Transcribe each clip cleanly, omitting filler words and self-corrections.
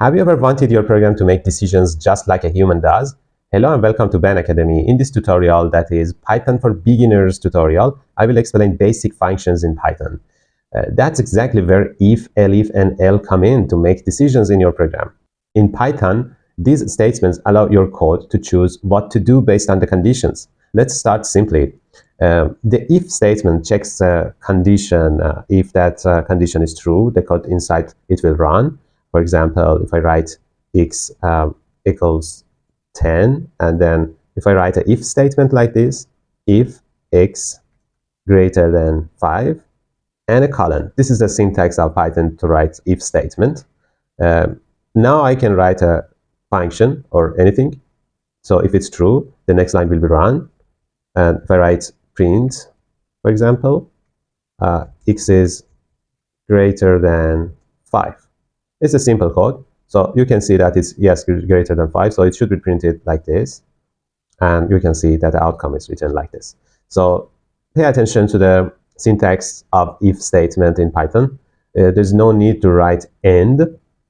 Have you ever wanted your program to make decisions just like a human does? Hello and welcome to Ben Academy. In this tutorial, that is Python for Beginners tutorial, I will explain basic functions in Python. That's exactly where if, elif, and el come in to make decisions in your program. In Python, these statements allow your code to choose what to do based on the conditions. Let's start simply. The if statement checks a condition. If that condition is true, the code inside it will run. For example, if I write x equals 10, and then if I write an if statement like this, if x greater than 5, and a colon. This is the syntax of Python to write if statement. Now I can write a function or anything. So if it's true, the next line will be run. And if I write print, for example, x is greater than 5. It's a simple code. So you can see that it's yes greater than 5. So it should be printed like this. And you can see that the outcome is written like this. So pay attention to the syntax of if statement in Python. There's no need to write end,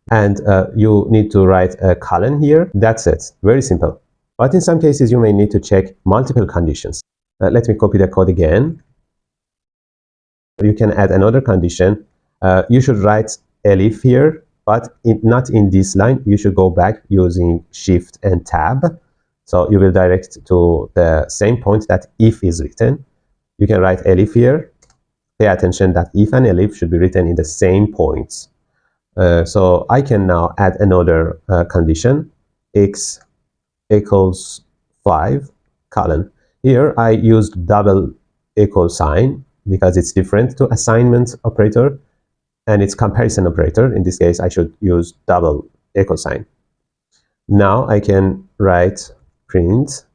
and you need to write a colon here. That's it. Very simple. But in some cases, you may need to check multiple conditions. Let me copy the code again. You can add another condition. You should write elif here, but not in this line. You should go back using Shift and Tab. So you will direct to the same point that if is written. You can write elif here. Pay attention that if and elif should be written in the same points. So I can now add another condition, x equals 5, colon. Here I used double equal sign because it's different to assignment operator, and it's comparison operator. In this case, I should use double equal sign. Now I can write print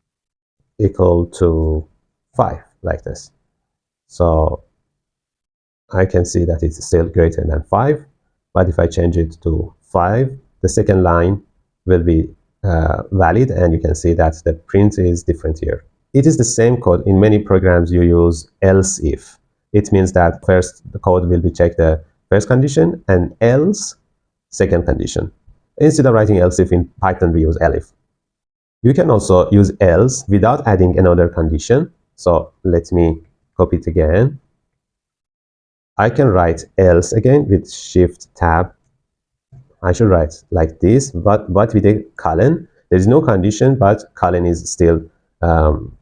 equal to 5 like this. So I can see that it's still greater than 5, but if I change it to 5, the second line will be valid, and you can see that the print is different here. It is the same code in many programs. You use else if. It means that first the code will be checked the first condition and else second condition. Instead of writing else if in Python, we use elif. You can also use else without adding another condition. So let me copy it again. I can write else again with Shift Tab. I should write like this, but with a colon. There is no condition, but colon is still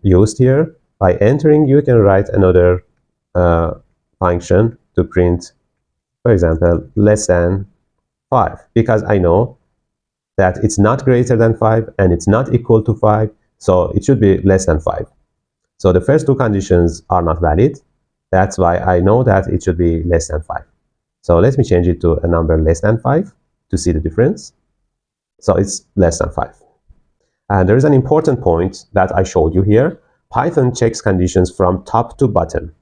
used here. By entering, you can write another function to print, for example, less than 5, because I know that it's not greater than 5 and it's not equal to 5, so it should be less than 5. So the first two conditions are not valid. That's why I know that it should be less than 5. So let me change it to a number less than 5 to see the difference. So it's less than 5. And there is an important point that I showed you here. Python checks conditions from top to bottom.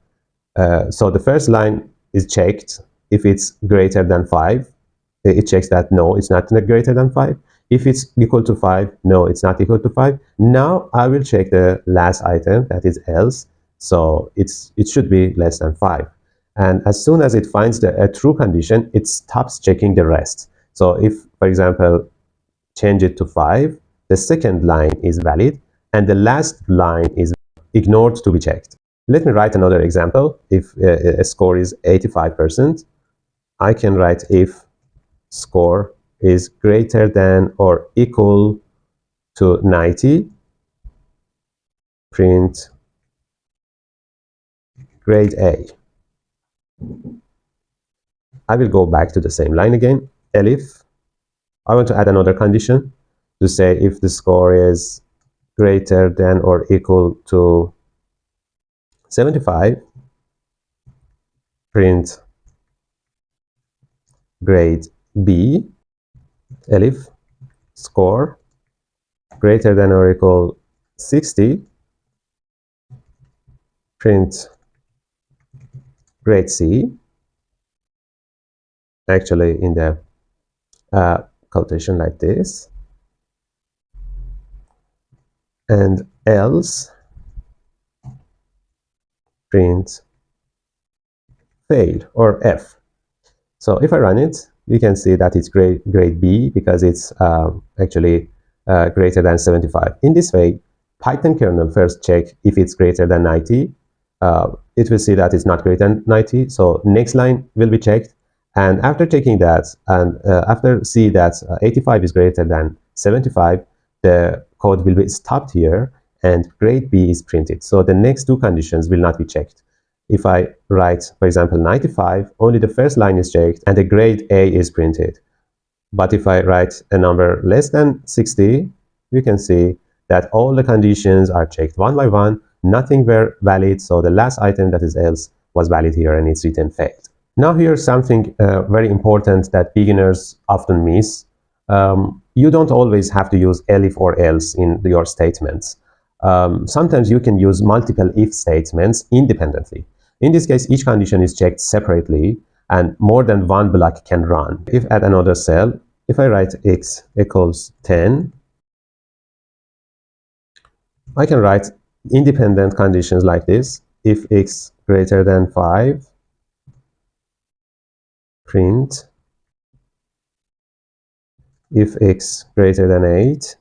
So the first line is checked. If it's greater than 5, it checks that no, it's not greater than 5. If it's equal to 5, no, it's not equal to 5. Now I will check the last item, that is else. So it should be less than 5. And as soon as it finds a true condition, it stops checking the rest. So if, for example, change it to 5, the second line is valid, and the last line is ignored to be checked. Let me write another example. If a score is 85%, I can write if score is greater than or equal to 90, print grade A. I will go back to the same line again. Elif. I want to add another condition to say if the score is greater than or equal to 75, print grade B. Elif score greater than or equal 60, print grade C. Actually, in the quotation like this, and else print failed or F. So if I run it, we can see that it's grade B because it's actually greater than 75. In this way, Python kernel first check if it's greater than 90. It will see that it's not greater than 90. So next line will be checked. And after checking that, and after see that 85 is greater than 75, the code will be stopped here and grade B is printed. So the next two conditions will not be checked. If I write, for example, 95, only the first line is checked and the grade A is printed. But if I write a number less than 60, you can see that all the conditions are checked one by one. Nothing were valid, so the last item, that is else, was valid here and it's written failed. Now here's something very important that beginners often miss. You don't always have to use elif or else in your statements. Sometimes you can use multiple if statements independently. In this case, each condition is checked separately and more than one block can run. If at another cell, if I write x equals 10, I can write independent conditions like this. If x greater than 5, print. If x greater than 8,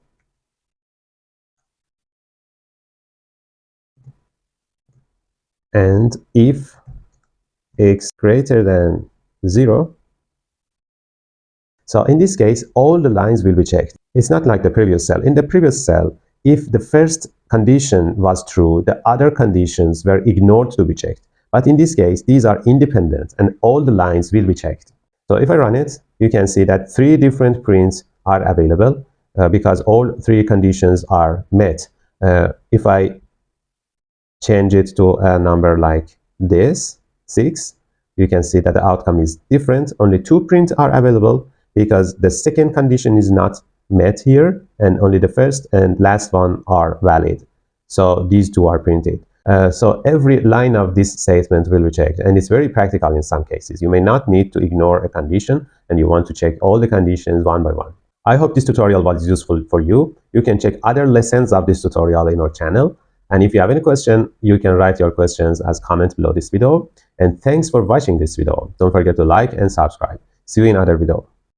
and if x greater than 0. So in this case, all the lines will be checked. It's not like the previous cell. In the previous cell, if the first condition was true, the other conditions were ignored to be checked. But in this case, these are independent and all the lines will be checked. So if I run it, you can see that 3 different prints are available because all 3 conditions are met. If I change it to a number like this, 6, you can see that the outcome is different. Only 2 prints are available because the second condition is not met here, and only the first and last one are valid. So these 2 are printed. So every line of this statement will be checked, and it's very practical in some cases. You may not need to ignore a condition, and you want to check all the conditions one by one. I hope this tutorial was useful for you. You can check other lessons of this tutorial in our channel. And if you have any question, you can write your questions as comments below this video. And thanks for watching this video. Don't forget to like and subscribe. See you in another video.